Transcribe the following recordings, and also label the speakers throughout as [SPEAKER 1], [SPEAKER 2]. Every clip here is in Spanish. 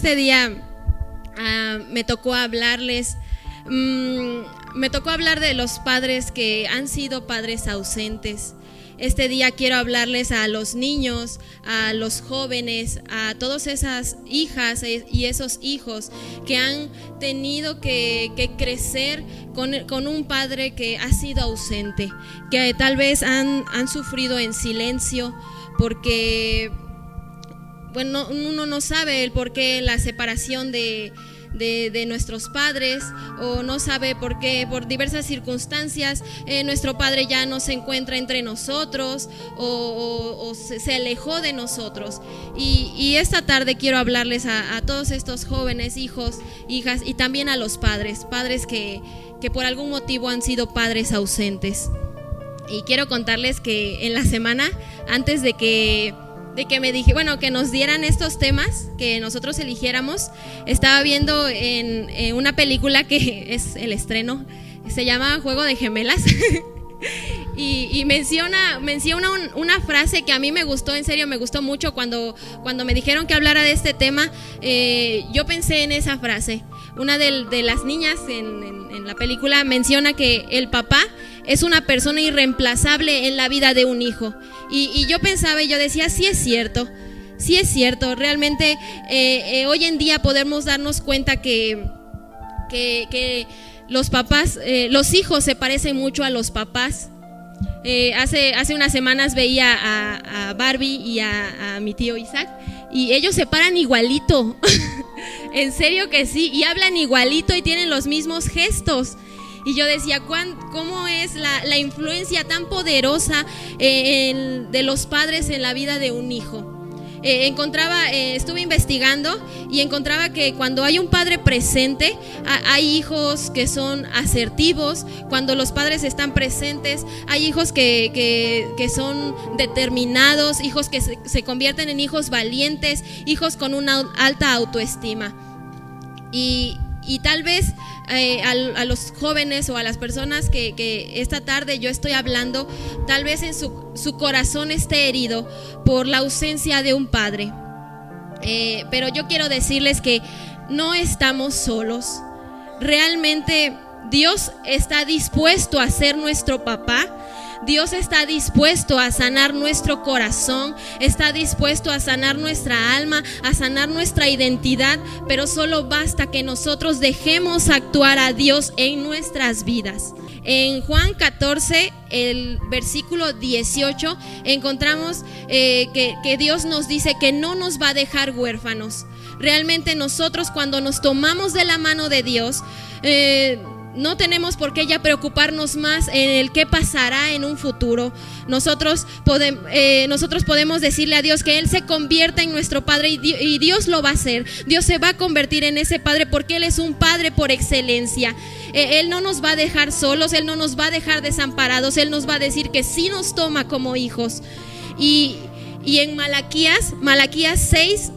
[SPEAKER 1] este día me tocó hablarles. Me tocó hablar de los padres que han sido padres ausentes. Este día quiero hablarles a los niños, a los jóvenes, a todas esas hijas y esos hijos que han tenido que crecer con un padre que ha sido ausente, que tal vez han sufrido en silencio porque, bueno, uno no sabe el por qué la separación de nuestros padres, o no sabe por qué, por diversas circunstancias, nuestro padre ya no se encuentra entre nosotros o se alejó de nosotros. Y esta tarde quiero hablarles a todos estos jóvenes, hijos, hijas, y también a los padres que por algún motivo han sido padres ausentes. Y quiero contarles que en la semana, antes de que me dije, bueno, que nos dieran estos temas, que nosotros eligiéramos, estaba viendo en una película que es el estreno, se llama Juego de Gemelas. y menciona una frase que a mí me gustó, en serio me gustó mucho. Cuando me dijeron que hablara de este tema, yo pensé en esa frase. Una de las niñas en la película menciona que el papá es una persona irreemplazable en la vida de un hijo. Y yo pensaba y yo decía, sí es cierto, realmente hoy en día podemos darnos cuenta que los papás, los hijos se parecen mucho a los papás. Hace unas semanas veía a Barbie y a mi tío Isaac, y ellos se paran igualito. En serio que sí, y hablan igualito y tienen los mismos gestos. Y yo decía, ¿cómo es la influencia tan poderosa de los padres en la vida de un hijo? Estuve investigando y encontraba que cuando hay un padre presente, hay hijos que son asertivos. Cuando los padres están presentes, hay hijos que son determinados, hijos que se convierten en hijos valientes, hijos con una alta autoestima. Y tal vez a los jóvenes o a las personas que esta tarde yo estoy hablando, tal vez en su corazón esté herido por la ausencia de un padre, pero yo quiero decirles que no estamos solos. Realmente Dios está dispuesto a ser nuestro papá. Dios está dispuesto a sanar nuestro corazón, está dispuesto a sanar nuestra alma, a sanar nuestra identidad, pero solo basta que nosotros dejemos actuar a Dios en nuestras vidas. En Juan 14, el versículo 18, encontramos que Dios nos dice que no nos va a dejar huérfanos. Realmente nosotros, cuando nos tomamos de la mano de Dios, no tenemos por qué ya preocuparnos más en el qué pasará en un futuro. Nosotros podemos decirle a Dios que Él se convierta en nuestro Padre, y Dios lo va a hacer. Dios se va a convertir en ese Padre porque Él es un Padre por excelencia. Él no nos va a dejar solos, Él no nos va a dejar desamparados. Él nos va a decir que sí nos toma como hijos. Y en Malaquías 6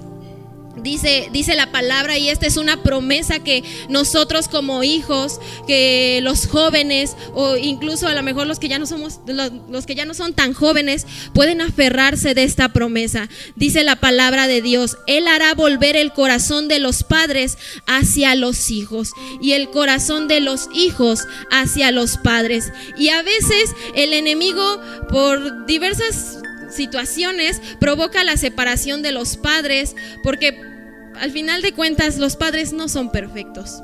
[SPEAKER 1] dice la palabra, y esta es una promesa que nosotros como hijos, que los jóvenes, o incluso a lo mejor los que ya no son tan jóvenes, pueden aferrarse de esta promesa. Dice la palabra de Dios: Él hará volver el corazón de los padres hacia los hijos, y el corazón de los hijos hacia los padres. Y a veces el enemigo, por diversas situaciones, provoca la separación de los padres, porque al final de cuentas los padres no son perfectos.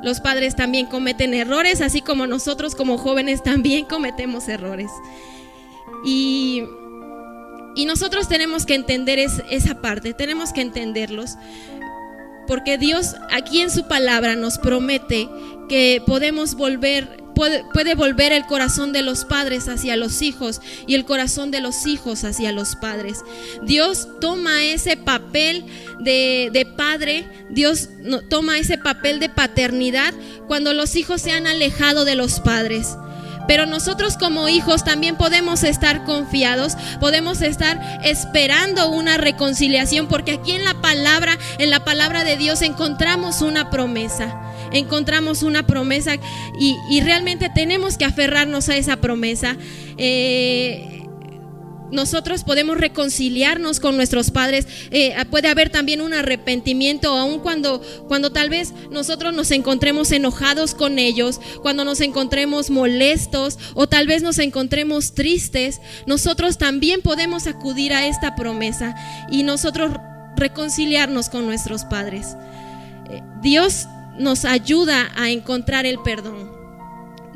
[SPEAKER 1] Los padres también cometen errores, así como nosotros como jóvenes también cometemos errores. Y nosotros tenemos que entender esa parte, tenemos que entenderlos, porque Dios aquí en su palabra nos promete que puede volver el corazón de los padres hacia los hijos, y el corazón de los hijos hacia los padres. Dios toma ese papel de padre, Dios toma ese papel de paternidad cuando los hijos se han alejado de los padres. Pero nosotros como hijos también podemos estar confiados, podemos estar esperando una reconciliación, porque aquí en la palabra de Dios encontramos una promesa. Y realmente tenemos que aferrarnos a esa promesa. nosotros podemos reconciliarnos con nuestros padres. Puede haber también un arrepentimiento, aun cuando tal vez nosotros nos encontremos enojados con ellos, cuando nos encontremos molestos o tal vez nos encontremos tristes. Nosotros también podemos acudir a esta promesa y nosotros reconciliarnos con nuestros padres. Dios nos ayuda a encontrar el perdón.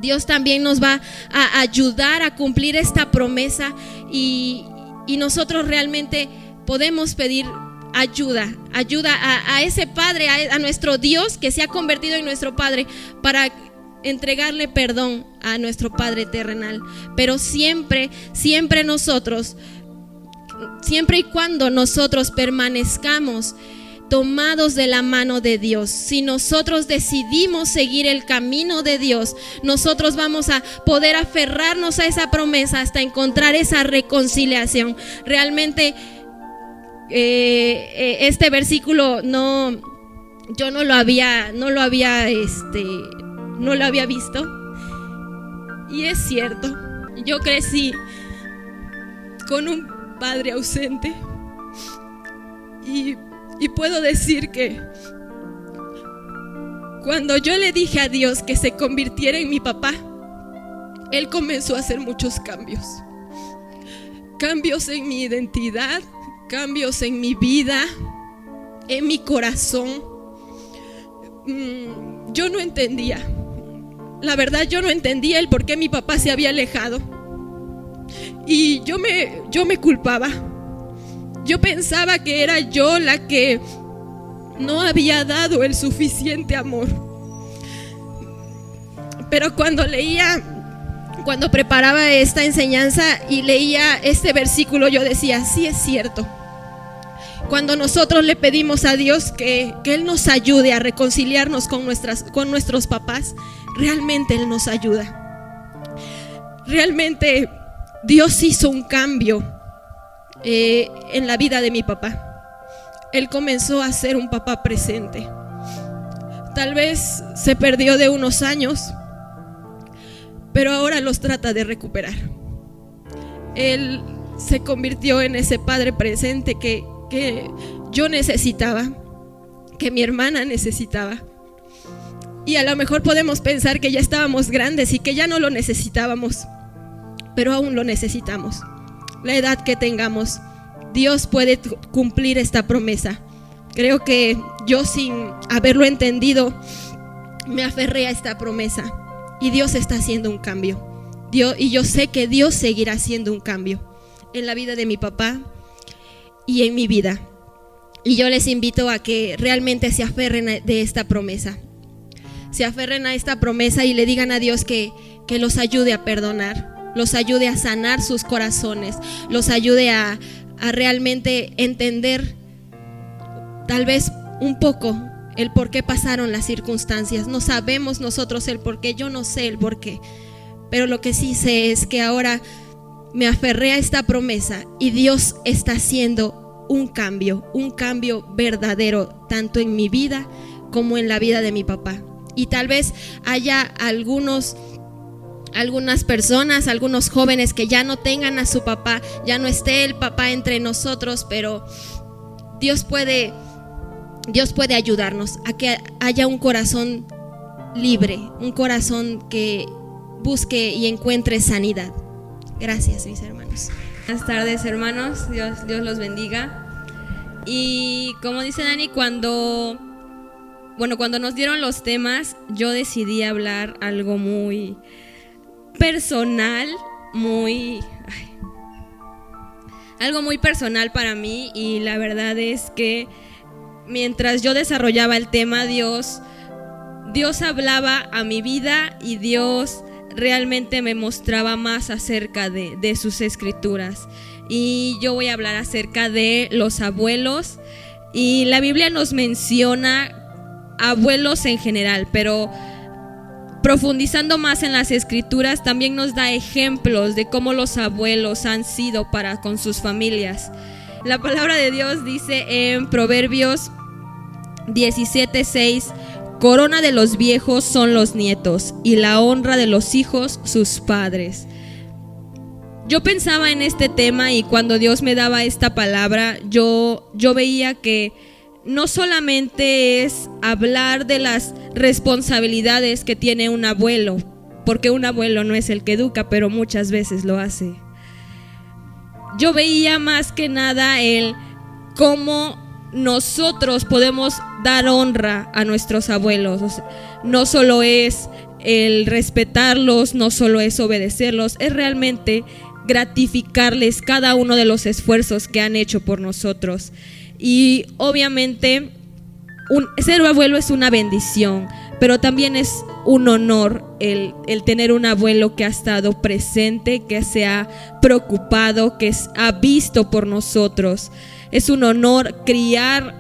[SPEAKER 1] Dios también nos va a ayudar a cumplir esta promesa y nosotros realmente podemos pedir ayuda a ese Padre, a nuestro Dios que se ha convertido en nuestro Padre, para entregarle perdón a nuestro Padre terrenal. Pero siempre nosotros, siempre y cuando nosotros permanezcamos tomados de la mano de Dios, si nosotros decidimos seguir el camino de Dios, nosotros vamos a poder aferrarnos a esa promesa hasta encontrar esa reconciliación. Realmente este versículo yo no lo había visto, y es cierto. Yo crecí con un padre ausente y puedo decir que cuando yo le dije a Dios que se convirtiera en mi papá, Él comenzó a hacer muchos cambios. Cambios en mi identidad, cambios en mi vida, en mi corazón. Yo no entendía. La verdad, yo no entendía el por qué mi papá se había alejado. Y yo me culpaba. Yo pensaba que era yo la que no había dado el suficiente amor. Pero cuando preparaba esta enseñanza y leía este versículo, yo decía, sí es cierto. Cuando nosotros le pedimos a Dios que Él nos ayude a reconciliarnos con nuestros papás, realmente Él nos ayuda. Realmente Dios hizo un cambio en la vida de mi papá. Él comenzó a ser un papá presente. Tal vez se perdió de unos años, pero ahora los trata de recuperar. Él se convirtió en ese padre presente que yo necesitaba, que mi hermana necesitaba. Y a lo mejor podemos pensar que ya estábamos grandes y que ya no lo necesitábamos, pero aún lo necesitamos. La edad que tengamos, Dios puede cumplir esta promesa. Creo que yo, sin haberlo entendido, me aferré a esta promesa y Dios está haciendo un cambio. Y yo sé que Dios seguirá haciendo un cambio en la vida de mi papá y en mi vida. Y yo les invito a que realmente se aferren de esta promesa. Se aferren a esta promesa y le digan a Dios que los ayude a perdonar, los ayude a sanar sus corazones, los ayude a realmente entender tal vez un poco el por qué pasaron las circunstancias. No sabemos nosotros el por qué, yo no sé el por qué, pero lo que sí sé es que ahora me aferré a esta promesa y Dios está haciendo un cambio verdadero, tanto en mi vida como en la vida de mi papá. Y tal vez haya algunas personas, algunos jóvenes que ya no tengan a su papá, ya no esté el papá entre nosotros, pero Dios puede ayudarnos a que haya un corazón libre, un corazón que busque y encuentre sanidad. Gracias, mis hermanos.
[SPEAKER 2] Buenas tardes, hermanos. Dios los bendiga. Y como dice Dani, cuando nos dieron los temas, yo decidí hablar algo muy personal, algo muy personal para mí. Y la verdad es que mientras yo desarrollaba el tema, Dios hablaba a mi vida y Dios realmente me mostraba más acerca de sus escrituras. Y yo voy a hablar acerca de los abuelos. Y la Biblia nos menciona abuelos en general, pero profundizando más en las escrituras, también nos da ejemplos de cómo los abuelos han sido para con sus familias. La palabra de Dios dice en Proverbios 17:6: corona de los viejos son los nietos, y la honra de los hijos sus padres. yo pensaba en este tema y cuando Dios me daba esta palabra, yo veía que no solamente es hablar de las responsabilidades que tiene un abuelo, porque un abuelo no es el que educa, pero muchas veces lo hace. Yo veía más que nada el cómo nosotros podemos dar honra a nuestros abuelos. O sea, no solo es el respetarlos, no solo es obedecerlos, es realmente gratificarles cada uno de los esfuerzos que han hecho por nosotros. Y obviamente ser abuelo es una bendición, pero también es un honor el tener un abuelo que ha estado presente, que se ha preocupado, que ha visto por nosotros. Es un honor criar.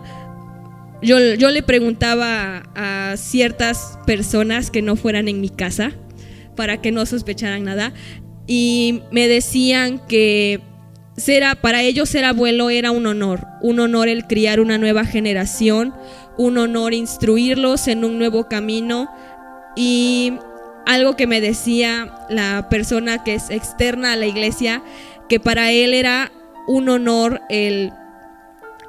[SPEAKER 2] Yo le preguntaba a ciertas personas que no fueran en mi casa para que no sospecharan nada, y me decían que para ellos ser abuelo era un honor el criar una nueva generación, un honor instruirlos en un nuevo camino. Y algo que me decía la persona que es externa a la iglesia, que para él era un honor el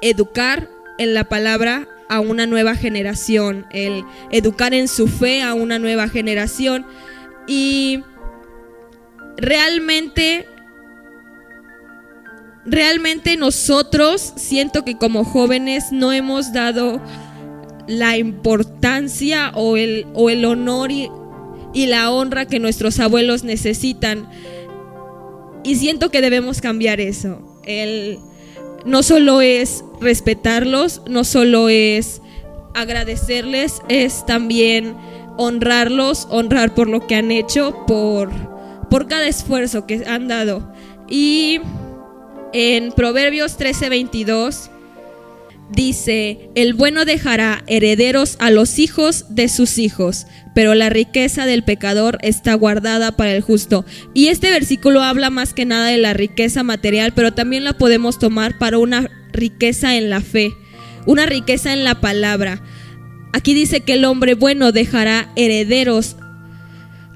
[SPEAKER 2] educar en la palabra a una nueva generación, el educar en su fe a una nueva generación. Y realmente nosotros, siento que como jóvenes no hemos dado la importancia o el honor y la honra que nuestros abuelos necesitan, y siento que debemos cambiar eso. No solo es respetarlos, no solo es agradecerles, es también honrarlos, honrar por lo que han hecho, por cada esfuerzo que han dado. Y en Proverbios 13:22 dice: el bueno dejará herederos a los hijos de sus hijos, pero la riqueza del pecador está guardada para el justo. Y este versículo habla más que nada de la riqueza material, pero también la podemos tomar para una riqueza en la fe, una riqueza en la palabra. Aquí dice que el hombre bueno dejará herederos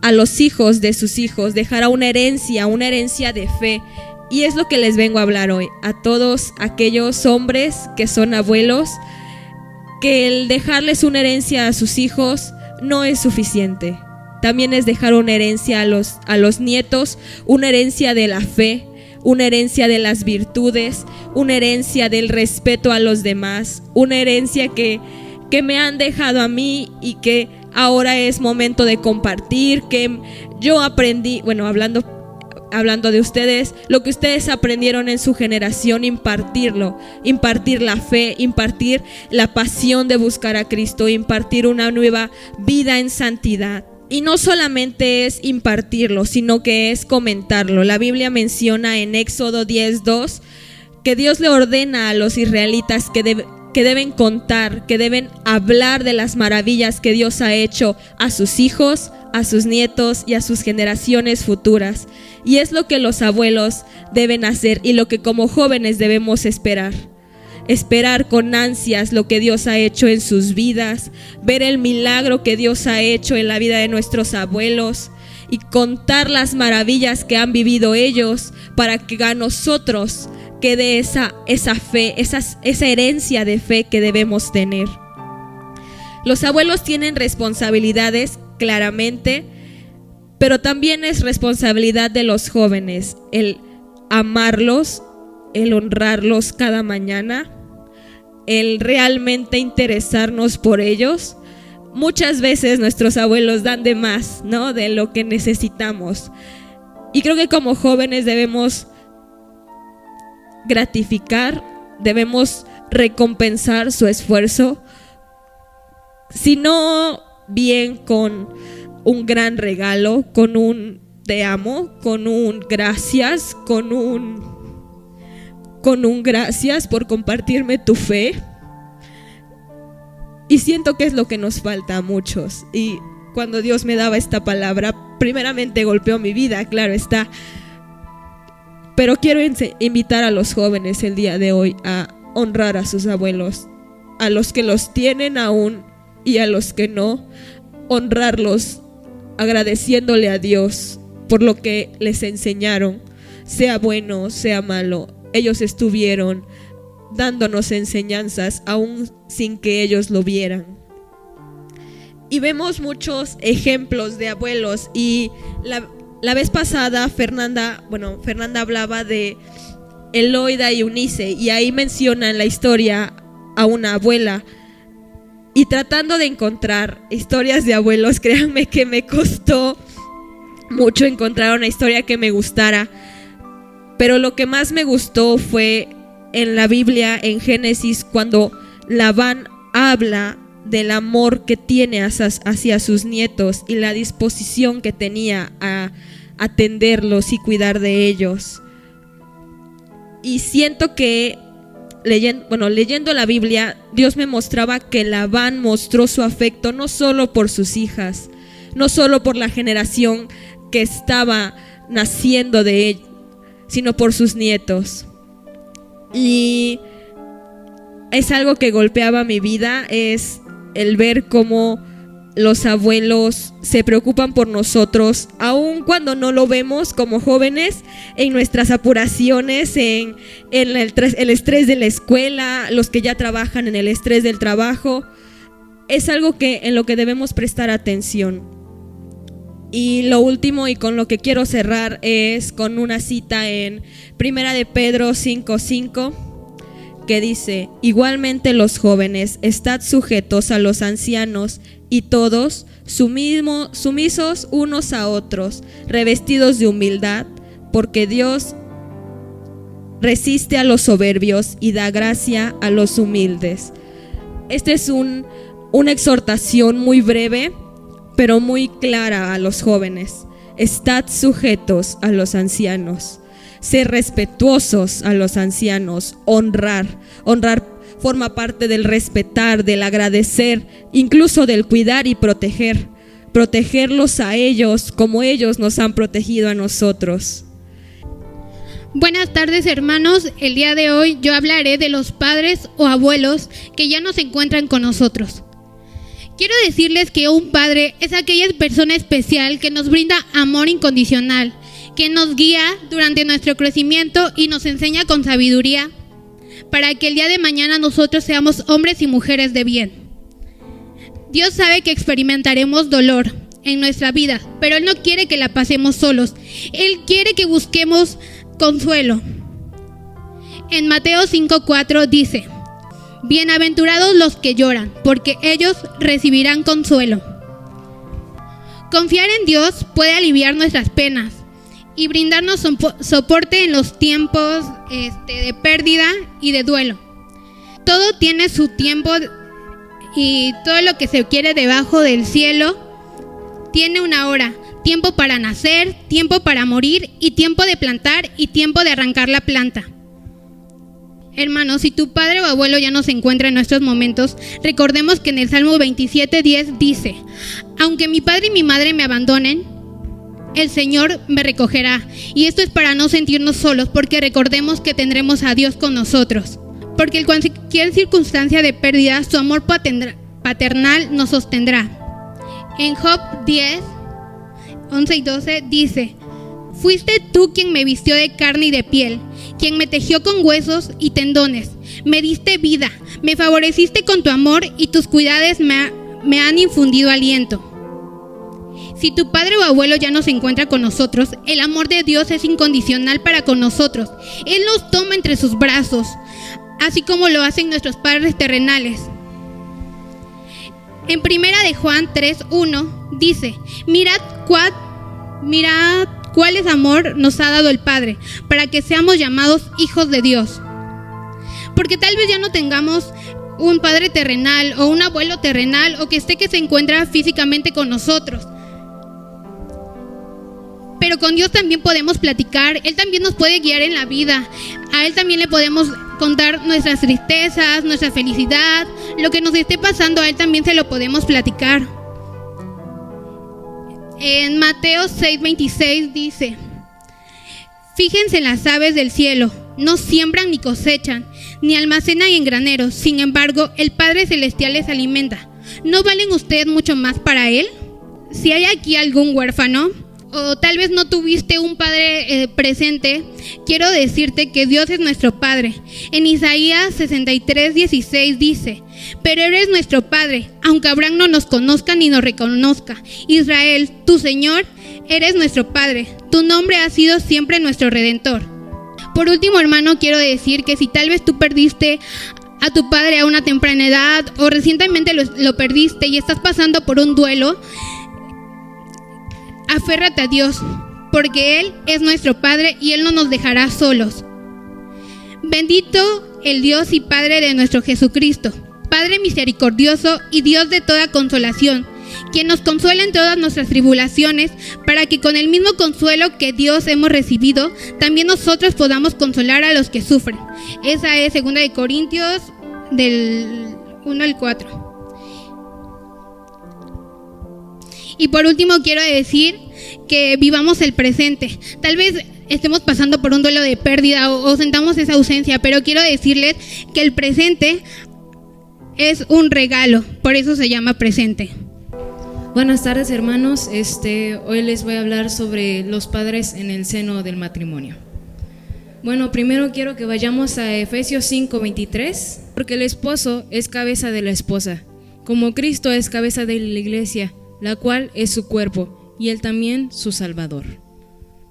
[SPEAKER 2] a los hijos de sus hijos, dejará una herencia de fe. Y es lo que les vengo a hablar hoy, a todos aquellos hombres que son abuelos, que el dejarles una herencia a sus hijos no es suficiente. También es dejar una herencia a los nietos, una herencia de la fe, una herencia de las virtudes, una herencia del respeto a los demás, una herencia que me han dejado a mí y que ahora es momento de compartir, que yo aprendí, bueno, hablando de ustedes, lo que ustedes aprendieron en su generación, impartir la fe, impartir la pasión de buscar a Cristo, impartir una nueva vida en santidad. Y no solamente es impartirlo, sino que es comentarlo. La Biblia menciona en Éxodo 10:2 que Dios le ordena a los israelitas que deben contar, que deben hablar de las maravillas que Dios ha hecho a sus hijos, a sus nietos y a sus generaciones futuras. Y es lo que los abuelos deben hacer y lo que como jóvenes debemos esperar con ansias lo que Dios ha hecho en sus vidas, ver el milagro que Dios ha hecho en la vida de nuestros abuelos y contar las maravillas que han vivido ellos, para que a nosotros quede esa fe, esa herencia de fe que debemos tener. Los abuelos tienen responsabilidades, claramente, pero también es responsabilidad de los jóvenes el amarlos, el honrarlos cada mañana, el realmente interesarnos por ellos. Muchas veces nuestros abuelos dan de más, ¿no?, de lo que necesitamos. Y creo que como jóvenes debemos gratificar, debemos recompensar su esfuerzo, si no bien con un gran regalo, con un te amo, con un gracias, con un gracias por compartirme tu fe. Y siento que es lo que nos falta a muchos. Y cuando Dios me daba esta palabra, primeramente golpeó mi vida, claro está. Pero quiero invitar a los jóvenes el día de hoy a honrar a sus abuelos, a los que los tienen aún y a los que no, honrarlos agradeciéndole a Dios por lo que les enseñaron. sea bueno, sea malo, ellos estuvieron dándonos enseñanzas aún sin que ellos lo vieran. Y vemos muchos ejemplos de abuelos, y la vez pasada Fernanda hablaba de Eloida y Eunice, y ahí mencionan la historia a una abuela. Y tratando de encontrar historias de abuelos, créanme que me costó mucho encontrar una historia que me gustara. Pero lo que más me gustó fue en la Biblia, en Génesis, cuando Labán habla del amor que tiene hacia sus nietos y la disposición que tenía a atenderlos y cuidar de ellos. Y siento que leyendo la Biblia, Dios me mostraba que Labán mostró su afecto no solo por sus hijas, no solo por la generación que estaba naciendo de él, sino por sus nietos. Y es algo que golpeaba mi vida, es el ver cómo los abuelos se preocupan por nosotros, aun cuando no lo vemos como jóvenes, en nuestras apuraciones, en el estrés de la escuela, los que ya trabajan en el estrés del trabajo. Es algo en lo que debemos prestar atención. Y lo último, y con lo que quiero cerrar, es con una cita en 1 de Pedro 5:5, que dice: igualmente los jóvenes, estad sujetos a los ancianos, y todos sumisos unos a otros, revestidos de humildad, porque Dios resiste a los soberbios y da gracia a los humildes. Esta es una exhortación muy breve, pero muy clara a los jóvenes. Estad sujetos a los ancianos, ser respetuosos a los ancianos, honrar forma parte del respetar, del agradecer, incluso del cuidar y protegerlos a ellos como ellos nos han protegido a nosotros.
[SPEAKER 3] Buenas tardes, hermanos. El día de hoy yo hablaré de los padres o abuelos que ya no se encuentran con nosotros. Quiero decirles que un padre es aquella persona especial que nos brinda amor incondicional, que nos guía durante nuestro crecimiento y nos enseña con sabiduría, para que el día de mañana nosotros seamos hombres y mujeres de bien. Dios sabe que experimentaremos dolor en nuestra vida, pero Él no quiere que la pasemos solos. Él quiere que busquemos consuelo. En Mateo 5:4 dice: bienaventurados los que lloran, porque ellos recibirán consuelo. Confiar en Dios puede aliviar nuestras penas y brindarnos soporte en los tiempos de pérdida y de duelo. Todo tiene su tiempo, y todo lo que se quiere debajo del cielo tiene una hora. Tiempo para nacer, tiempo para morir, y tiempo de plantar y tiempo de arrancar la planta. Hermanos, si tu padre o abuelo ya no se encuentra en nuestros momentos, recordemos que en el Salmo 27:10 dice: aunque mi padre y mi madre me abandonen, el Señor me recogerá. Y esto es para no sentirnos solos, porque recordemos que tendremos a Dios con nosotros. Porque en cualquier circunstancia de pérdida, su amor paternal nos sostendrá. En Job 10:11 y 12 dice: fuiste tú quien me vistió de carne y de piel, quien me tejió con huesos y tendones. Me diste vida, me favoreciste con tu amor, y tus cuidados me han infundido aliento. Si tu padre o abuelo ya no se encuentra con nosotros, el amor de Dios es incondicional para con nosotros. Él nos toma entre sus brazos, así como lo hacen nuestros padres terrenales. En 1 de Juan 3:1 dice: mirad cuál es amor nos ha dado el Padre, para que seamos llamados hijos de Dios. Porque tal vez ya no tengamos un padre terrenal o un abuelo terrenal, o que se encuentra físicamente con nosotros, pero con Dios también podemos platicar. Él también nos puede guiar en la vida. A Él también le podemos contar nuestras tristezas, nuestra felicidad, lo que nos esté pasando. A Él también se lo podemos platicar. En Mateo 6:26 dice: fíjense en las aves del cielo, no siembran ni cosechan, ni almacenan en graneros, sin embargo el Padre Celestial les alimenta. ¿No valen ustedes mucho más para Él? Si hay aquí algún huérfano, o tal vez no tuviste un padre presente, quiero decirte que Dios es nuestro Padre. En Isaías 63:16 dice: pero eres nuestro Padre, aunque Abraham no nos conozca ni nos reconozca. Israel, tu Señor, eres nuestro Padre. Tu nombre ha sido siempre nuestro Redentor. Por último, hermano, quiero decir que si tal vez tú perdiste a tu padre a una temprana edad o recientemente lo perdiste y estás pasando por un duelo, aférrate a Dios, porque Él es nuestro Padre y Él no nos dejará solos. Bendito el Dios y Padre de nuestro Jesucristo, Padre misericordioso y Dios de toda consolación, quien nos consuela en todas nuestras tribulaciones, para que con el mismo consuelo que Dios hemos recibido, también nosotros podamos consolar a los que sufren. Esa es 2 de Corintios del 1 al 4. Y por último quiero decir que vivamos el presente. Tal vez estemos pasando por un duelo de pérdida o sentamos esa ausencia, pero quiero decirles que el presente es un regalo, por eso se llama presente.
[SPEAKER 2] Buenas tardes, hermanos. Hoy les voy a hablar sobre los padres en el seno del matrimonio. Bueno, primero quiero que vayamos a Efesios 5:23, porque el esposo es cabeza de la esposa, como Cristo es cabeza de la iglesia, la cual es su cuerpo, y él también su Salvador.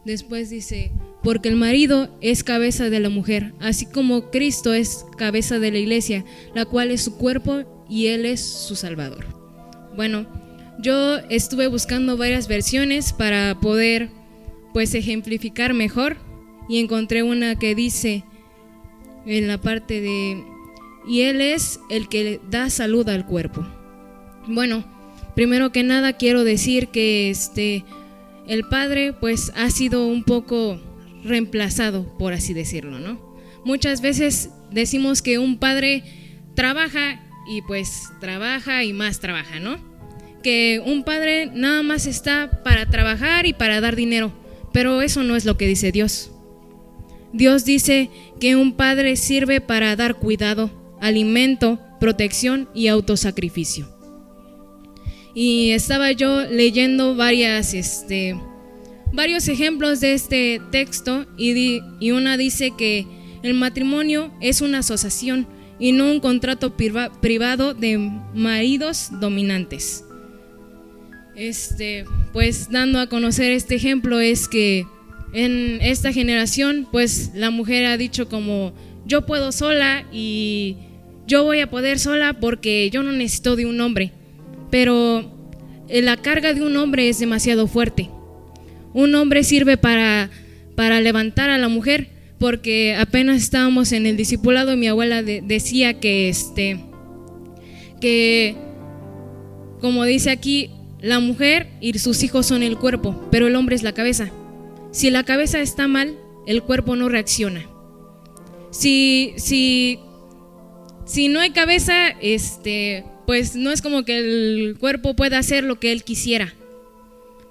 [SPEAKER 2] Después dice: porque el marido es cabeza de la mujer, así como Cristo es cabeza de la iglesia, la cual es su cuerpo, y él es su Salvador. Bueno, yo estuve buscando varias versiones para poder ejemplificar mejor, y encontré una que dice en la parte de: y él es el que da salud al cuerpo. Bueno, primero que nada quiero decir que el padre ha sido un poco reemplazado, por así decirlo, ¿no? Muchas veces decimos que un padre trabaja y trabaja y más trabaja, ¿no? Que un padre nada más está para trabajar y para dar dinero, pero eso no es lo que dice Dios. Dios dice que un padre sirve para dar cuidado, alimento, protección y autosacrificio. Y estaba yo leyendo varios ejemplos de este texto y una dice que el matrimonio es una asociación y no un contrato privado de maridos dominantes. Dando a conocer este ejemplo es que en esta generación la mujer ha dicho como: yo puedo sola y yo voy a poder sola porque yo no necesito de un hombre. Pero la carga de un hombre es demasiado fuerte. Un hombre sirve para levantar a la mujer, porque apenas estábamos en el discipulado y mi abuela decía que como dice aquí, la mujer y sus hijos son el cuerpo, pero el hombre es la cabeza. Si la cabeza está mal, el cuerpo no reacciona. Si no hay cabeza, no es como que el cuerpo pueda hacer lo que él quisiera,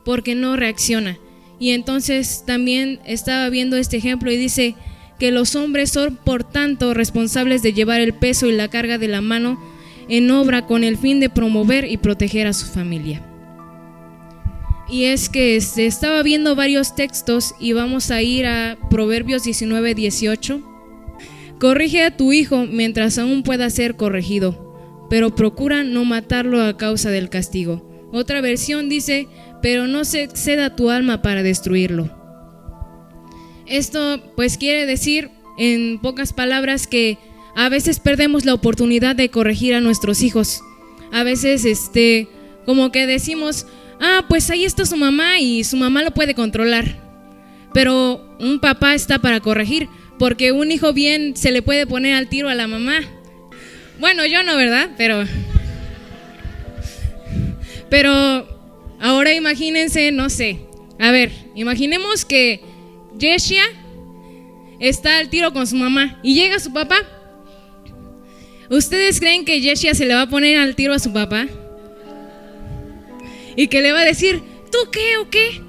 [SPEAKER 2] porque no reacciona. Y entonces también estaba viendo este ejemplo y dice que los hombres son por tanto responsables de llevar el peso y la carga de la mano en obra con el fin de promover y proteger a su familia. Y es que estaba viendo varios textos y vamos a ir a Proverbios 19:18. Corrige a tu hijo mientras aún pueda ser corregido, pero procura no matarlo a causa del castigo. Otra versión dice: pero no se exceda tu alma para destruirlo. Esto quiere decir en pocas palabras que a veces perdemos la oportunidad de corregir a nuestros hijos. A veces como que decimos: ahí está su mamá y su mamá lo puede controlar. Pero un papá está para corregir, porque un hijo bien se le puede poner al tiro a la mamá. Bueno, yo no, ¿verdad? Pero ahora imagínense, no sé. A ver, imaginemos que Yeshia está al tiro con su mamá y llega su papá. ¿Ustedes creen que Yeshia se le va a poner al tiro a su papá? Y que le va a decir: ¿tú qué o qué?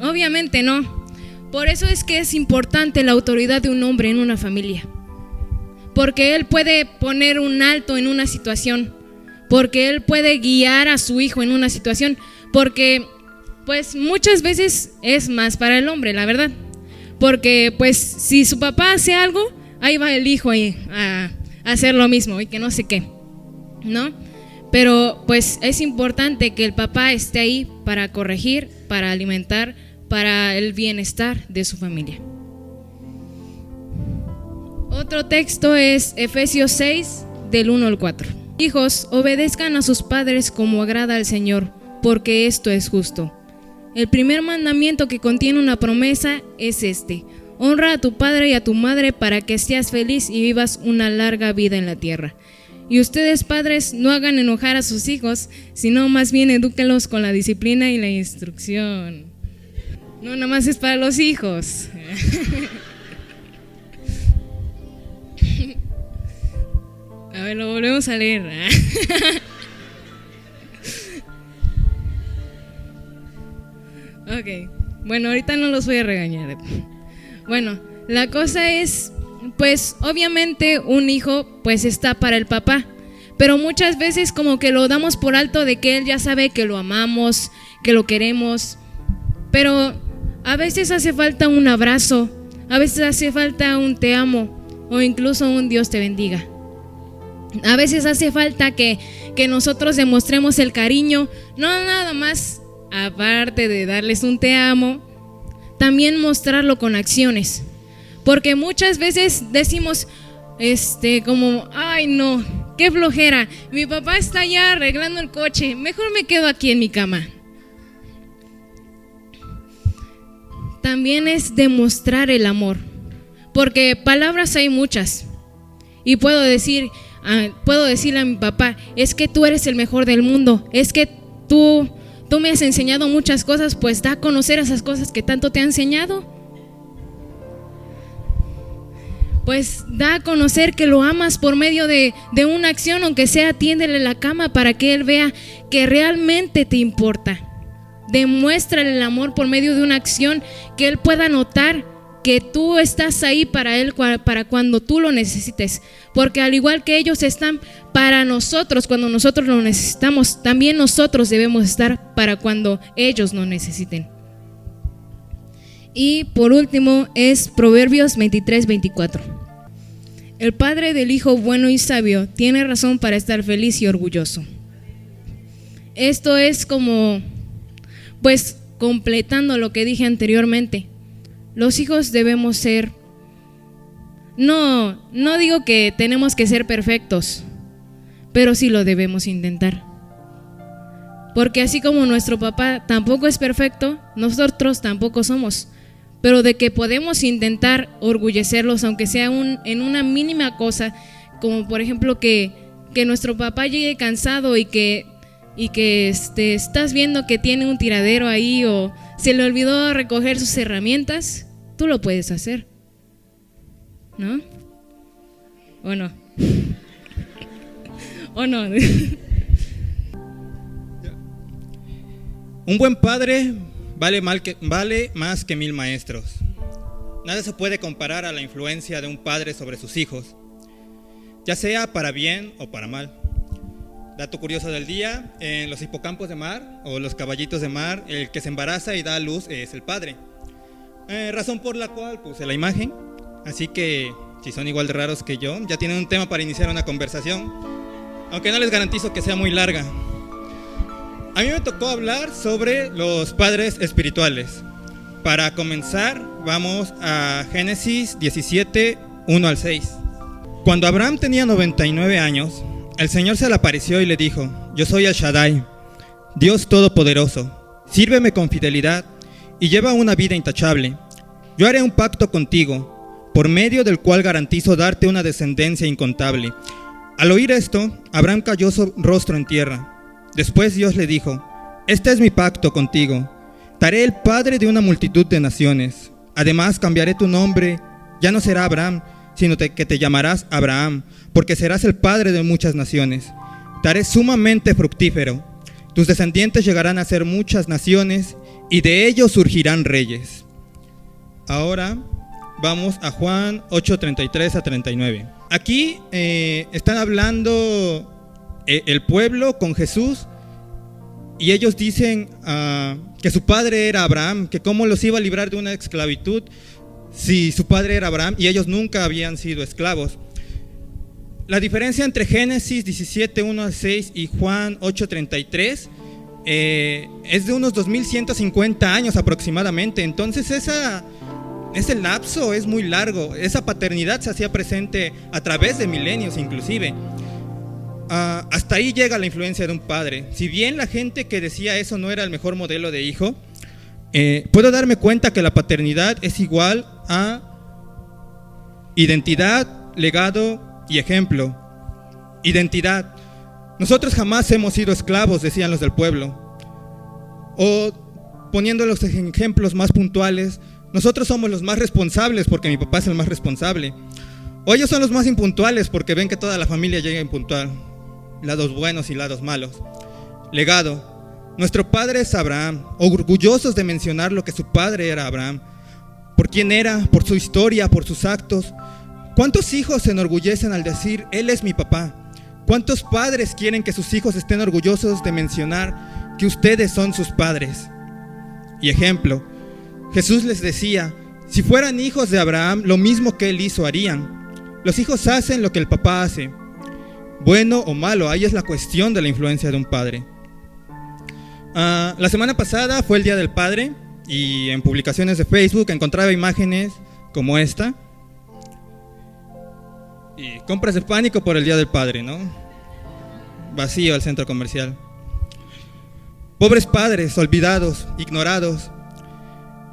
[SPEAKER 2] Obviamente no. Por eso es que es importante la autoridad de un hombre en una familia, porque él puede poner un alto en una situación, porque él puede guiar a su hijo en una situación, porque pues muchas veces es más para el hombre, la verdad. Porque pues si su papá hace algo, ahí va el hijo a hacer lo mismo y que no sé qué, ¿no? Pero pues es importante que el papá esté ahí para corregir, para alimentar, para el bienestar de su familia. Otro texto es Efesios 6, del 1 al 4. Hijos, obedezcan a sus padres como agrada al Señor, porque esto es justo. El primer mandamiento que contiene una promesa es este: honra a tu padre y a tu madre para que seas feliz y vivas una larga vida en la tierra. Y ustedes, padres, no hagan enojar a sus hijos, sino más bien edúquenlos con la disciplina y la instrucción. No, nada más es para los hijos. A ver, lo volvemos a leer. Ok, bueno, ahorita no los voy a regañar. Bueno, la cosa es, pues obviamente un hijo pues está para el papá, pero muchas veces como que lo damos por alto de que él ya sabe que lo amamos, que lo queremos, pero a veces hace falta un abrazo, a veces hace falta un te amo o incluso un Dios te bendiga. A veces hace falta que nosotros demostremos el cariño, no nada más aparte de darles un te amo, también mostrarlo con acciones. Porque muchas veces decimos como, ay no, qué flojera, mi papá está allá arreglando el coche, mejor me quedo aquí en mi cama. También es demostrar el amor, porque palabras hay muchas. Y puedo decirle a mi papá, es que tú eres el mejor del mundo, es que tú me has enseñado muchas cosas, pues da a conocer esas cosas que tanto te ha enseñado. Pues da a conocer que lo amas por medio de una acción, aunque sea tiéndele la cama para que él vea que realmente te importa. Demuéstrale el amor por medio de una acción, que él pueda notar que tú estás ahí para él, para cuando tú lo necesites. Porque al igual que ellos están para nosotros cuando nosotros lo necesitamos, también nosotros debemos estar para cuando ellos nos necesiten. Y por último es Proverbios 23:24. El padre del hijo bueno y sabio tiene razón para estar feliz y orgulloso. Esto es como, pues, completando lo que dije anteriormente. Los hijos debemos ser, no digo que tenemos que ser perfectos, pero sí lo debemos intentar. Porque así como nuestro papá tampoco es perfecto, nosotros tampoco somos. Pero de que podemos intentar orgullecerlos, aunque sea en una mínima cosa, como por ejemplo que nuestro papá llegue cansado y que estás viendo que tiene un tiradero ahí o se le olvidó recoger sus herramientas, tú lo puedes hacer, ¿no? ¿O no? ¿O no?
[SPEAKER 4] Un buen padre vale más que 1000 maestros. Nada se puede comparar a la influencia de un padre sobre sus hijos, ya sea para bien o para mal. Dato curioso del día: en los hipocampos de mar o los caballitos de mar, el que se embaraza y da a luz es el padre. Razón por la cual puse la imagen. Así que si son igual de raros que yo, ya tienen un tema para iniciar una conversación, aunque no les garantizo que sea muy larga. A mí me tocó hablar sobre los padres espirituales. Para comenzar, vamos a Génesis 17, 1 al 6. Cuando Abraham tenía 99 años, el Señor se le apareció y le dijo: yo soy El Shaddai, Dios Todopoderoso, sírveme con fidelidad y lleva una vida intachable. Yo haré un pacto contigo, por medio del cual garantizo darte una descendencia incontable. Al oír esto, Abraham cayó rostro en tierra. Después Dios le dijo: este es mi pacto contigo, te haré el padre de una multitud de naciones. Además cambiaré tu nombre, ya no será Abraham, sino que te llamarás Abraham, porque serás el padre de muchas naciones. Te haré sumamente fructífero, tus descendientes llegarán a ser muchas naciones, y de ellos surgirán reyes. Ahora vamos a Juan 8:33 a 39. Aquí están hablando el pueblo con Jesús, y ellos dicen que su padre era Abraham, que cómo los iba a librar de una esclavitud si su padre era Abraham y ellos nunca habían sido esclavos. La diferencia entre Génesis 17, 1 al 6 y Juan 8, 33 es de unos 2150 años aproximadamente. Entonces ese lapso es muy largo. Esa paternidad se hacía presente a través de milenios inclusive. Hasta ahí llega la influencia de un padre. Si bien la gente que decía eso no era el mejor modelo de hijo, puedo darme cuenta que la paternidad es igual a identidad, legado y ejemplo. Identidad. Nosotros jamás hemos sido esclavos, decían los del pueblo. O poniendo los ejemplos más puntuales, nosotros somos los más responsables porque mi papá es el más responsable. O ellos son los más impuntuales porque ven que toda la familia llega impuntual. Lados buenos y lados malos. Legado. Nuestro padre es Abraham, orgullosos de mencionar lo que su padre era Abraham. Por quién era, por su historia, por sus actos. ¿Cuántos hijos se enorgullecen al decir, él es mi papá? ¿Cuántos padres quieren que sus hijos estén orgullosos de mencionar que ustedes son sus padres? Y ejemplo, Jesús les decía, si fueran hijos de Abraham, lo mismo que él hizo harían. Los hijos hacen lo que el papá hace. Bueno o malo, ahí es la cuestión de la influencia de un padre. La semana pasada fue el Día del Padre y en publicaciones de Facebook encontraba imágenes como esta. Y compras de pánico por el Día del Padre, ¿no? Vacío el centro comercial. Pobres padres, olvidados, ignorados.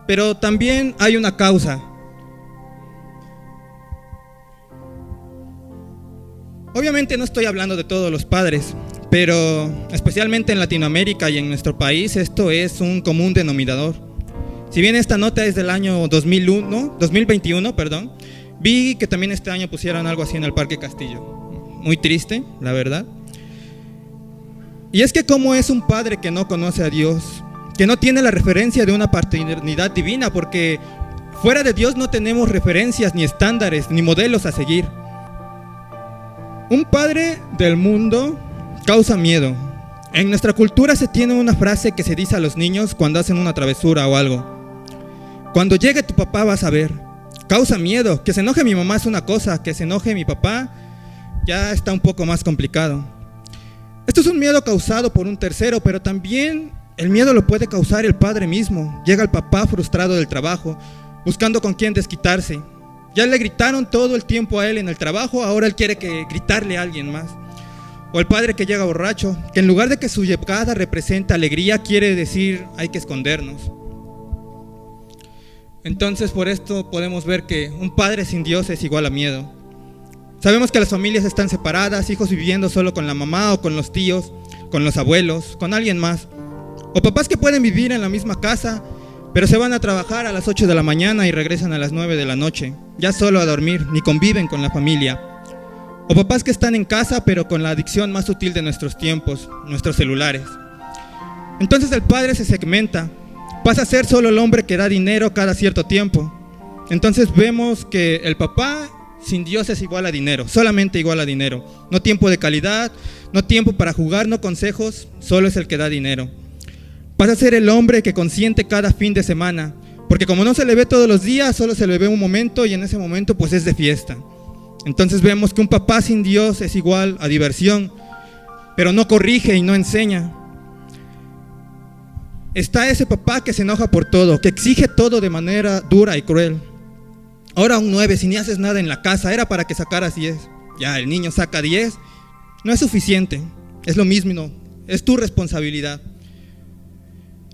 [SPEAKER 4] Pero también hay una causa. Obviamente no estoy hablando de todos los padres, pero especialmente en Latinoamérica y en nuestro país esto es un común denominador. Si bien esta nota es del año 2021, vi que también este año pusieron algo así en el Parque Castillo. Muy triste, la verdad. Y es que cómo es un padre que no conoce a Dios, que no tiene la referencia de una paternidad divina, porque fuera de Dios no tenemos referencias, ni estándares, ni modelos a seguir. Un padre del mundo causa miedo. En nuestra cultura se tiene una frase que se dice a los niños cuando hacen una travesura o algo. Cuando llegue tu papá vas a ver. Causa miedo. Que se enoje mi mamá es una cosa, que se enoje mi papá ya está un poco más complicado. Esto es un miedo causado por un tercero, pero también el miedo lo puede causar el padre mismo. Llega el papá frustrado del trabajo, buscando con quién desquitarse. Ya le gritaron todo el tiempo a él en el trabajo, ahora él quiere gritarle a alguien más. O el padre que llega borracho, que en lugar de que su llegada represente alegría, quiere decir hay que escondernos. Entonces por esto podemos ver que un padre sin Dios es igual a miedo. Sabemos que las familias están separadas, hijos viviendo solo con la mamá o con los tíos, con los abuelos, con alguien más. O papás que pueden vivir en la misma casa, pero se van a trabajar a las 8 de la mañana y regresan a las 9 de la noche, ya solo a dormir, ni conviven con la familia. O papás que están en casa, pero con la adicción más sutil de nuestros tiempos, nuestros celulares. Entonces el padre se segmenta, pasa a ser solo el hombre que da dinero cada cierto tiempo. Entonces vemos que el papá sin Dios es igual a dinero, solamente igual a dinero. No tiempo de calidad, no tiempo para jugar, no consejos, solo es el que da dinero. Pasa a ser el hombre que consiente cada fin de semana, porque como no se le ve todos los días, solo se le ve un momento y en ese momento pues es de fiesta. Entonces vemos que un papá sin Dios es igual a diversión, pero no corrige y no enseña. Está ese papá que se enoja por todo, que exige todo de manera dura y cruel. Ahora un 9, si ni haces nada en la casa, era para que sacaras 10. Ya, el niño saca 10, no es suficiente, es lo mismo, es tu responsabilidad.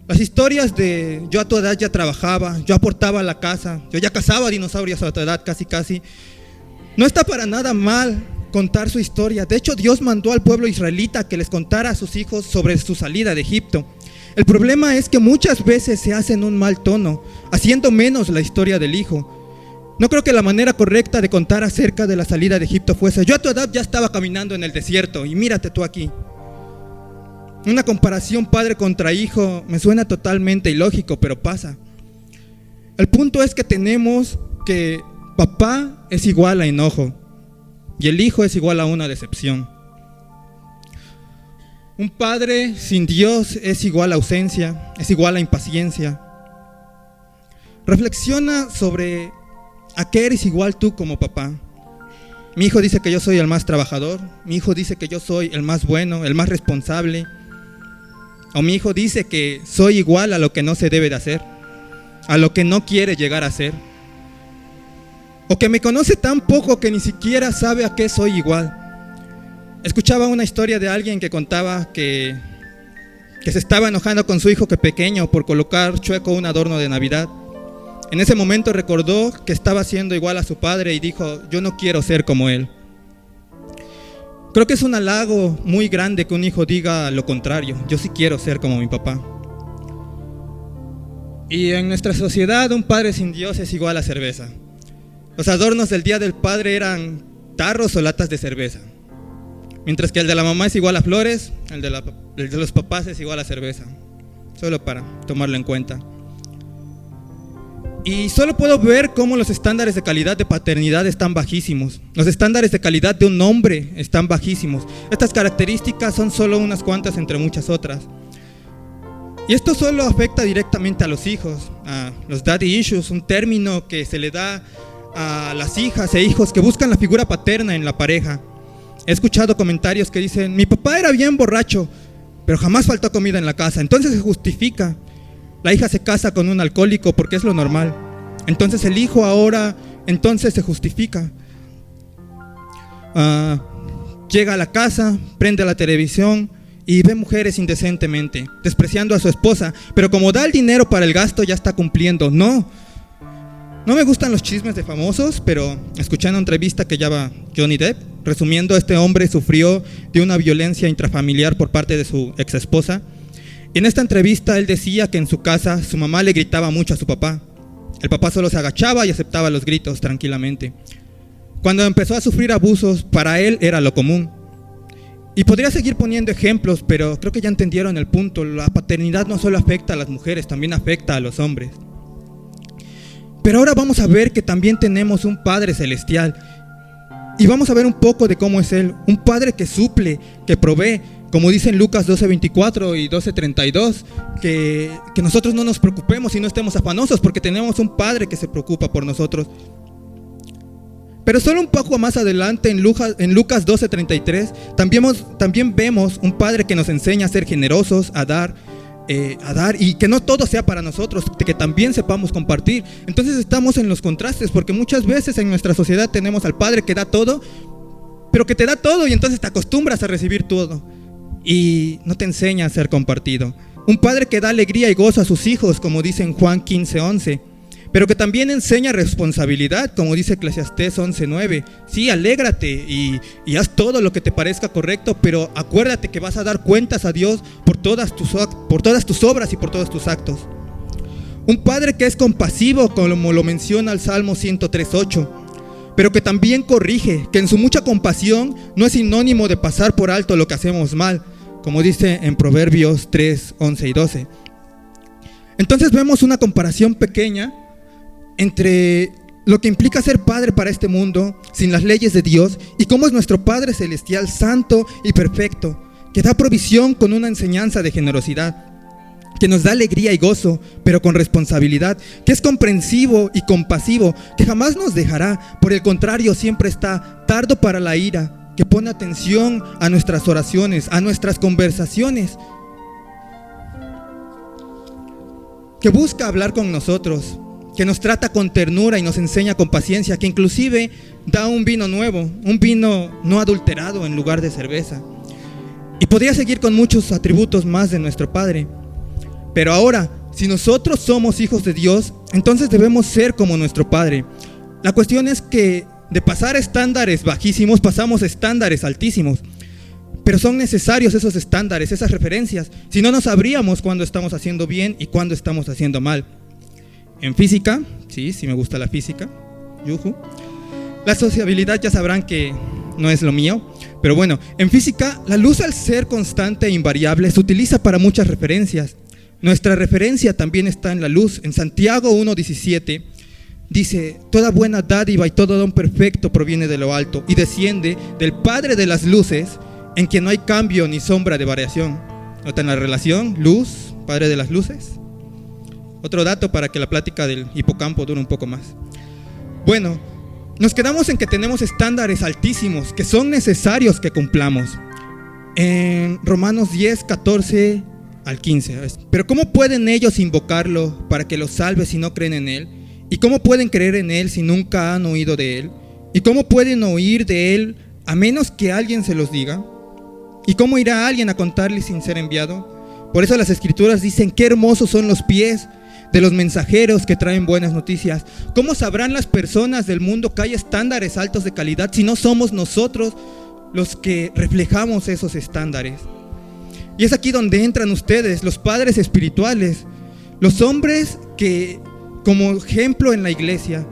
[SPEAKER 4] Las historias de yo a tu edad ya trabajaba, yo aportaba a la casa, yo ya cazaba dinosaurios a tu edad casi. No está para nada mal contar su historia. De hecho, Dios mandó al pueblo israelita que les contara a sus hijos sobre su salida de Egipto. El problema es que muchas veces se hace en un mal tono, haciendo menos la historia del hijo. No creo que la manera correcta de contar acerca de la salida de Egipto fuese: yo a tu edad ya estaba caminando en el desierto y mírate tú aquí. Una comparación padre contra hijo me suena totalmente ilógico, pero pasa. El punto es que tenemos que papá es igual a enojo y el hijo es igual a una decepción. Un padre sin Dios es igual a ausencia, es igual a impaciencia. Reflexiona sobre a qué eres igual tú como papá. Mi hijo dice que yo soy el más trabajador, mi hijo dice que yo soy el más bueno, el más responsable. O mi hijo dice que soy igual a lo que no se debe de hacer, a lo que no quiere llegar a ser. O que me conoce tan poco que ni siquiera sabe a qué soy igual. Escuchaba una historia de alguien que contaba que se estaba enojando con su hijo que pequeño por colocar chueco un adorno de Navidad. En ese momento recordó que estaba siendo igual a su padre y dijo: yo no quiero ser como él. Creo que es un halago muy grande que un hijo diga lo contrario: yo sí quiero ser como mi papá. Y en nuestra sociedad un padre sin Dios es igual a cerveza. Los adornos del Día del Padre eran tarros o latas de cerveza. Mientras que el de la mamá es igual a flores, el de los papás es igual a cerveza. Solo para tomarlo en cuenta. Y solo puedo ver cómo los estándares de calidad de paternidad están bajísimos. Los estándares de calidad de un hombre están bajísimos. Estas características son solo unas cuantas entre muchas otras. Y esto solo afecta directamente a los hijos, a los daddy issues, un término que se le da a las hijas e hijos que buscan la figura paterna en la pareja. He escuchado comentarios que dicen: mi papá era bien borracho, pero jamás faltó comida en la casa. Entonces se justifica. La hija se casa con un alcohólico porque es lo normal. Entonces el hijo ahora, entonces se justifica. Llega a la casa, prende la televisión y ve mujeres indecentemente, despreciando a su esposa. Pero como da el dinero para el gasto, ya está cumpliendo. No me gustan los chismes de famosos, pero escuché una entrevista que lleva Johnny Depp. Resumiendo, este hombre sufrió de una violencia intrafamiliar por parte de su ex esposa. Y en esta entrevista él decía que en su casa su mamá le gritaba mucho a su papá. El papá solo se agachaba y aceptaba los gritos tranquilamente. Cuando empezó a sufrir abusos, para él era lo común. Y podría seguir poniendo ejemplos, pero creo que ya entendieron el punto. La paternidad no solo afecta a las mujeres, también afecta a los hombres. Pero ahora vamos a ver que también tenemos un Padre Celestial. Y vamos a ver un poco de cómo es Él. Un Padre que suple, que provee. Como dicen Lucas 12:24 y 12:32, que nosotros no nos preocupemos y no estemos afanosos porque tenemos un Padre que se preocupa por nosotros. Pero solo un poco más adelante en Lucas 12:33 también vemos un Padre que nos enseña a ser generosos, a dar y que no todo sea para nosotros, que también sepamos compartir. Entonces estamos en los contrastes, porque muchas veces en nuestra sociedad tenemos al Padre que da todo, pero que te da todo y entonces te acostumbras a recibir todo y no te enseña a ser compartido. Un Padre que da alegría y gozo a sus hijos, como dice en Juan 15:11, pero que también enseña responsabilidad, como dice Eclesiastés 11:9. Sí, alégrate y haz todo lo que te parezca correcto, pero acuérdate que vas a dar cuentas a Dios por todas tus obras y por todos tus actos. Un Padre que es compasivo, como lo menciona el Salmo 103:8, pero que también corrige, que en su mucha compasión no es sinónimo de pasar por alto lo que hacemos mal, como dice en Proverbios 3:11 y 12. Entonces vemos una comparación pequeña entre lo que implica ser padre para este mundo sin las leyes de Dios y cómo es nuestro Padre Celestial santo y perfecto, que da provisión con una enseñanza de generosidad, que nos da alegría y gozo, pero con responsabilidad, que es comprensivo y compasivo, que jamás nos dejará, por el contrario siempre está tardo para la ira, que pone atención a nuestras oraciones, a nuestras conversaciones, que busca hablar con nosotros, que nos trata con ternura y nos enseña con paciencia, que inclusive da un vino nuevo, un vino no adulterado en lugar de cerveza. Y podría seguir con muchos atributos más de nuestro Padre. Pero ahora, si nosotros somos hijos de Dios, entonces debemos ser como nuestro Padre. La cuestión es que de pasar estándares bajísimos, pasamos a estándares altísimos. Pero son necesarios esos estándares, esas referencias. Si no, no sabríamos cuándo estamos haciendo bien y cuándo estamos haciendo mal. En física, sí me gusta la física, yujú. La sociabilidad ya sabrán que no es lo mío, pero bueno, en física la luz, al ser constante e invariable, se utiliza para muchas referencias. Nuestra referencia también está en la luz. En Santiago 1:17 dice: toda buena dádiva y todo don perfecto proviene de lo alto y desciende del Padre de las luces, en quien no hay cambio ni sombra de variación. ¿Notan la relación? Luz, padre de las luces. Otro dato para que la plática del hipocampo dure un poco más. Bueno, nos quedamos en que tenemos estándares altísimos que son necesarios que cumplamos. En Romanos 10, 14 al 15. Pero ¿cómo pueden ellos invocarlo para que los salve si no creen en Él? ¿Y cómo pueden creer en Él si nunca han oído de Él? ¿Y cómo pueden oír de Él a menos que alguien se los diga? ¿Y cómo irá alguien a contarles sin ser enviado? Por eso las Escrituras dicen: qué hermosos son los pies de los mensajeros que traen buenas noticias. ¿Cómo sabrán las personas del mundo que hay estándares altos de calidad si no somos nosotros los que reflejamos esos estándares? Y es aquí donde entran ustedes, los padres espirituales, los hombres que, como ejemplo en la iglesia,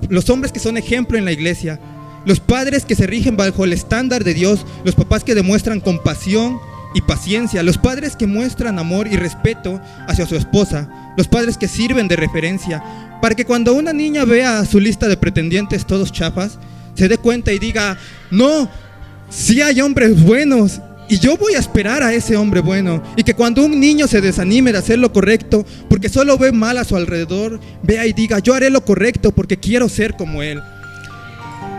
[SPEAKER 4] los hombres que son ejemplo en la iglesia, los padres que se rigen bajo el estándar de Dios, los papás que demuestran compasión y paciencia, los padres que muestran amor y respeto hacia su esposa, los padres que sirven de referencia, para que cuando una niña vea su lista de pretendientes todos chafas, se dé cuenta y diga: no, sí hay hombres buenos, y yo voy a esperar a ese hombre bueno. Y que cuando un niño se desanime de hacer lo correcto porque solo ve mal a su alrededor, vea y diga: yo haré lo correcto porque quiero ser como él.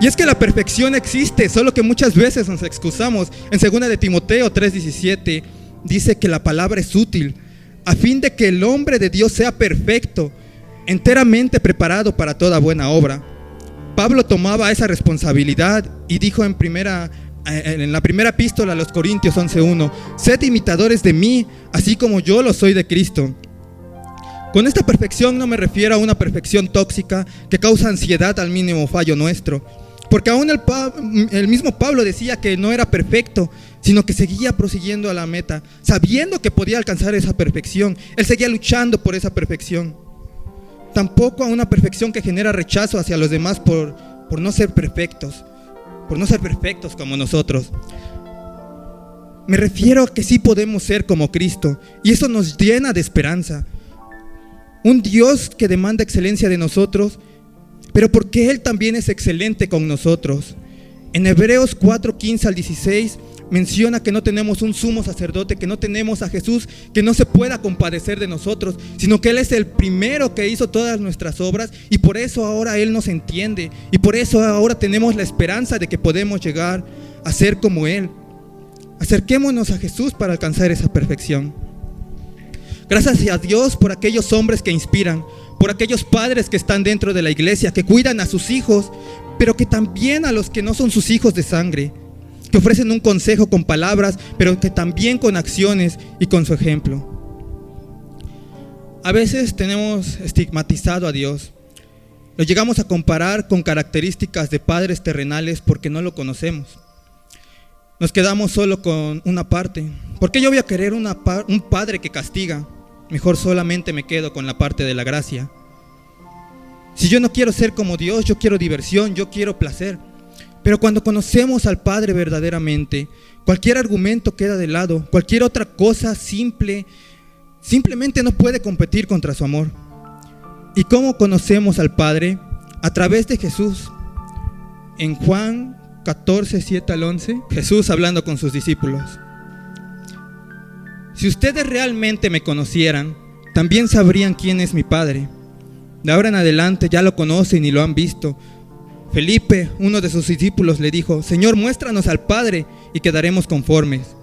[SPEAKER 4] Y es que la perfección existe, solo que muchas veces nos excusamos. En 2 de Timoteo 3:17 dice que la palabra es útil a fin de que el hombre de Dios sea perfecto, enteramente preparado para toda buena obra. Pablo tomaba esa responsabilidad y dijo en la primera epístola a los Corintios 11:1: sed imitadores de mí, así como yo lo soy de Cristo. Con esta perfección no me refiero a una perfección tóxica que causa ansiedad al mínimo fallo nuestro, porque aún el mismo Pablo decía que no era perfecto, sino que seguía prosiguiendo a la meta, sabiendo que podía alcanzar esa perfección. Él seguía luchando por esa perfección. Tampoco a una perfección que genera rechazo hacia los demás por no ser perfectos, como nosotros. Me refiero a que sí podemos ser como Cristo, y eso nos llena de esperanza. Un Dios que demanda excelencia de nosotros, pero porque Él también es excelente con nosotros. En Hebreos 4:15 al 16 menciona que no tenemos un sumo sacerdote, que no tenemos a Jesús que no se pueda compadecer de nosotros, sino que Él es el primero que hizo todas nuestras obras, y por eso ahora Él nos entiende, y por eso ahora tenemos la esperanza de que podemos llegar a ser como Él. Acerquémonos a Jesús para alcanzar esa perfección. Gracias a Dios por aquellos hombres que inspiran, por aquellos padres que están dentro de la iglesia, que cuidan a sus hijos, pero que también a los que no son sus hijos de sangre, que ofrecen un consejo con palabras, pero que también con acciones y con su ejemplo. A veces tenemos estigmatizado a Dios. Lo llegamos a comparar con características de padres terrenales porque no lo conocemos. Nos quedamos solo con una parte. ¿Por qué yo voy a querer un padre que castiga? Mejor solamente me quedo con la parte de la gracia. Si yo no quiero ser como Dios, yo quiero diversión, yo quiero placer. Pero cuando conocemos al Padre verdaderamente, cualquier argumento queda de lado, cualquier otra cosa simplemente no puede competir contra su amor. ¿Y cómo conocemos al Padre? A través de Jesús. En Juan 14:7 al 11, Jesús hablando con sus discípulos: si ustedes realmente me conocieran, también sabrían quién es mi Padre. De ahora en adelante ya lo conocen y lo han visto. Felipe, uno de sus discípulos, le dijo: Señor, muéstranos al Padre y quedaremos conformes.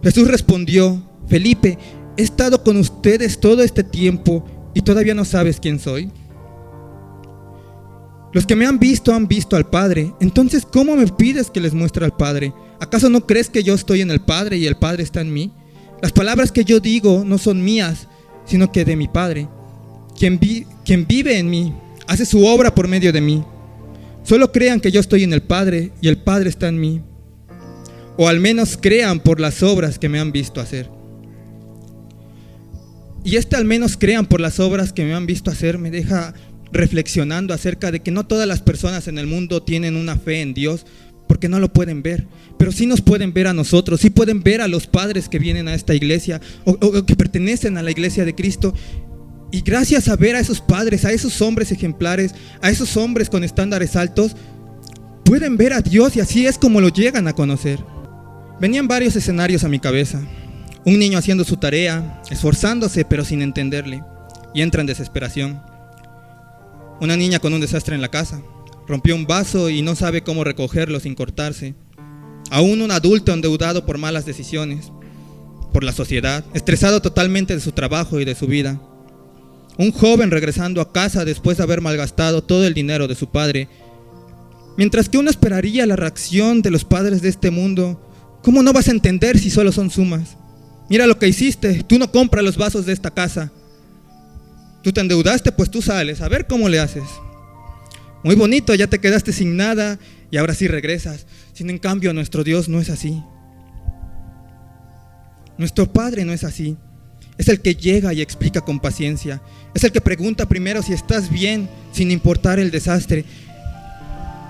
[SPEAKER 4] Jesús respondió: Felipe, he estado con ustedes todo este tiempo y todavía no sabes quién soy. Los que me han visto al Padre. Entonces, ¿cómo me pides que les muestre al Padre? ¿Acaso no crees que yo estoy en el Padre y el Padre está en mí? Las palabras que yo digo no son mías, sino que de mi Padre. Quien vive en mí, hace su obra por medio de mí. Solo crean que yo estoy en el Padre y el Padre está en mí. O al menos crean por las obras que me han visto hacer. Y al menos crean por las obras que me han visto hacer me deja reflexionando acerca de que no todas las personas en el mundo tienen una fe en Dios, porque no lo pueden ver, pero sí nos pueden ver a nosotros, sí pueden ver a los padres que vienen a esta iglesia o que pertenecen a la iglesia de Cristo. Y gracias a ver a esos padres, a esos hombres ejemplares, a esos hombres con estándares altos, pueden ver a Dios, y así es como lo llegan a conocer. Venían varios escenarios a mi cabeza. Un niño haciendo su tarea, esforzándose pero sin entenderle, y entra en desesperación. Una niña con un desastre en la casa, rompió un vaso y no sabe cómo recogerlo sin cortarse. Aún un adulto endeudado por malas decisiones, por la sociedad, estresado totalmente de su trabajo y de su vida. Un joven regresando a casa después de haber malgastado todo el dinero de su padre. Mientras que uno esperaría la reacción de los padres de este mundo, ¿cómo no vas a entender si solo son sumas? Mira lo que hiciste, tú no compras los vasos de esta casa. Tú te endeudaste, pues tú sales, a ver cómo le haces. Muy bonito, ya te quedaste sin nada y ahora sí regresas. Sin en cambio, nuestro Dios no es así. Nuestro Padre no es así. Es el que llega y explica con paciencia. Es el que pregunta primero si estás bien, sin importar el desastre.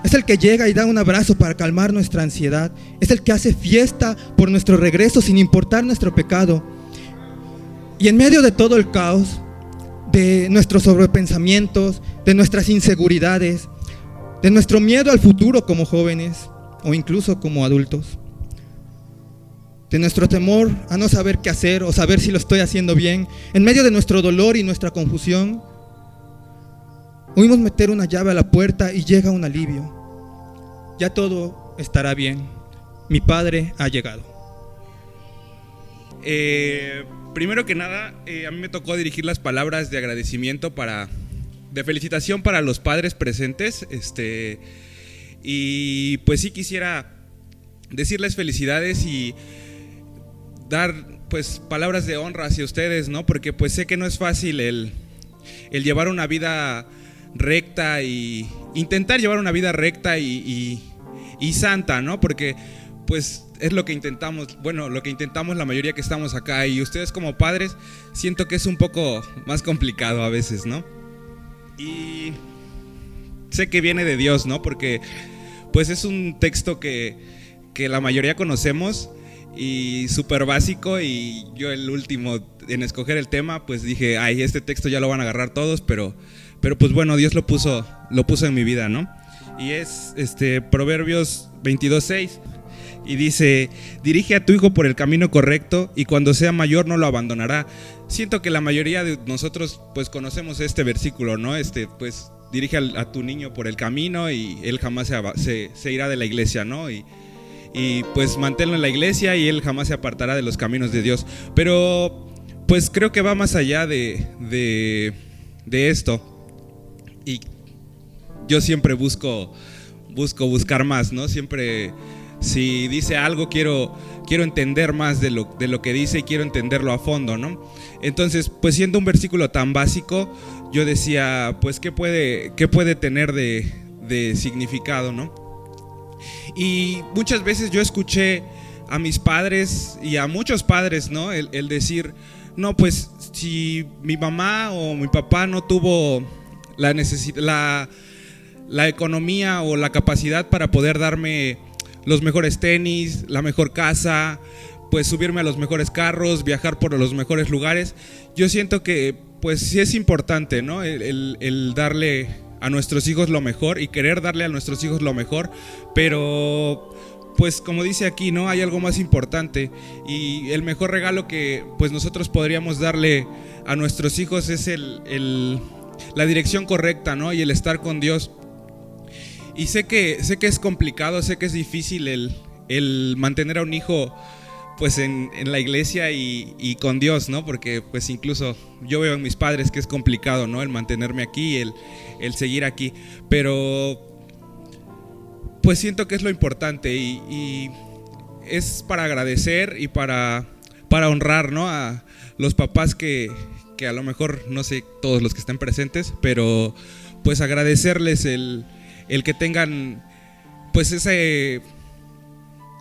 [SPEAKER 4] Es el que llega y da un abrazo para calmar nuestra ansiedad. Es el que hace fiesta por nuestro regreso sin importar nuestro pecado. Y en medio de todo el caos, de nuestros sobrepensamientos, de nuestras inseguridades, de nuestro miedo al futuro como jóvenes o incluso como adultos, de nuestro temor a no saber qué hacer o saber si lo estoy haciendo bien, en medio de nuestro dolor y nuestra confusión, oímos meter una llave a la puerta y llega un alivio. Ya todo estará bien. Mi Padre ha llegado.
[SPEAKER 5] Primero que nada, a mí me tocó dirigir las palabras de agradecimiento de felicitación para los padres presentes. Y pues sí quisiera decirles felicidades y dar pues palabras de honra hacia ustedes, ¿no? Porque pues sé que no es fácil el llevar una vida recta y intentar llevar una vida recta y santa, ¿no? Porque pues es lo que intentamos, lo que intentamos la mayoría que estamos acá, y ustedes como padres siento que es un poco más complicado a veces, ¿no? Y sé que viene de Dios, ¿no? Porque pues es un texto que la mayoría conocemos y súper básico, y yo el último en escoger el tema pues dije, ay, este texto ya lo van a agarrar todos, pero pues bueno, Dios lo puso en mi vida, ¿no? Y es Proverbios 22:6. Y dice, dirige a tu hijo por el camino correcto y cuando sea mayor no lo abandonará. Siento que la mayoría de nosotros pues conocemos este versículo, ¿no? Pues dirige a tu niño por el camino y él jamás se irá de la iglesia, ¿no? Y pues manténlo en la iglesia y él jamás se apartará de los caminos de Dios. Pero pues creo que va más allá de esto. Y yo siempre buscar más, ¿no? Siempre, si dice algo, quiero entender más de lo que dice y quiero entenderlo a fondo, ¿no? Entonces, pues siendo un versículo tan básico, yo decía, pues ¿qué puede tener de significado, ¿no? Y muchas veces yo escuché a mis padres y a muchos padres, ¿no? El decir, no, pues si mi mamá o mi papá no tuvo la economía o la capacidad para poder darme los mejores tenis, la mejor casa, pues subirme a los mejores carros, viajar por los mejores lugares, yo siento que pues sí es importante, ¿no? El darle a nuestros hijos lo mejor y querer darle a nuestros hijos lo mejor, pero pues como dice aquí, ¿no? Hay algo más importante, y el mejor regalo que pues nosotros podríamos darle a nuestros hijos es la dirección correcta, ¿no? Y el estar con Dios. Y sé que es complicado, sé que es difícil el mantener a un hijo pues en la iglesia y con Dios, ¿no? Porque pues incluso yo veo en mis padres que es complicado, ¿no? El mantenerme aquí, el seguir aquí, pero pues siento que es lo importante y es para agradecer y para honrar, ¿no? A los papás que a lo mejor no sé todos los que estén presentes, pero pues agradecerles el que tengan pues ese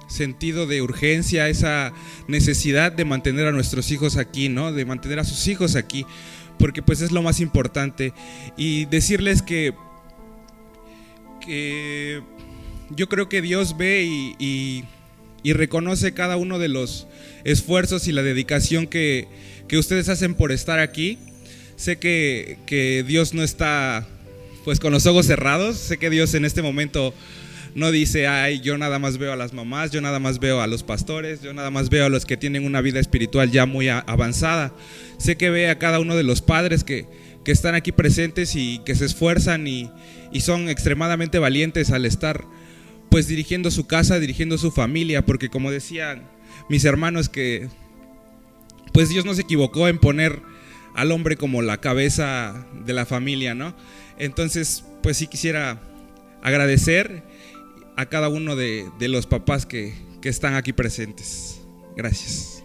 [SPEAKER 5] sentido de urgencia, esa necesidad de mantener a nuestros hijos aquí, ¿no? De mantener a sus hijos aquí, porque pues es lo más importante. Y decirles que yo creo que Dios ve y reconoce cada uno de los esfuerzos y la dedicación que ustedes hacen por estar aquí. Sé que Dios no está pues con los ojos cerrados, sé que Dios en este momento no dice, ay, yo nada más veo a las mamás, yo nada más veo a los pastores, yo nada más veo a los que tienen una vida espiritual ya muy avanzada. Sé que ve a cada uno de los padres que están aquí presentes y que se esfuerzan y son extremadamente valientes al estar pues dirigiendo su casa, dirigiendo su familia, porque como decían mis hermanos, que pues Dios no se equivocó en poner al hombre como la cabeza de la familia, ¿no? Entonces, pues sí quisiera agradecer a cada uno de los papás que están aquí presentes. Gracias.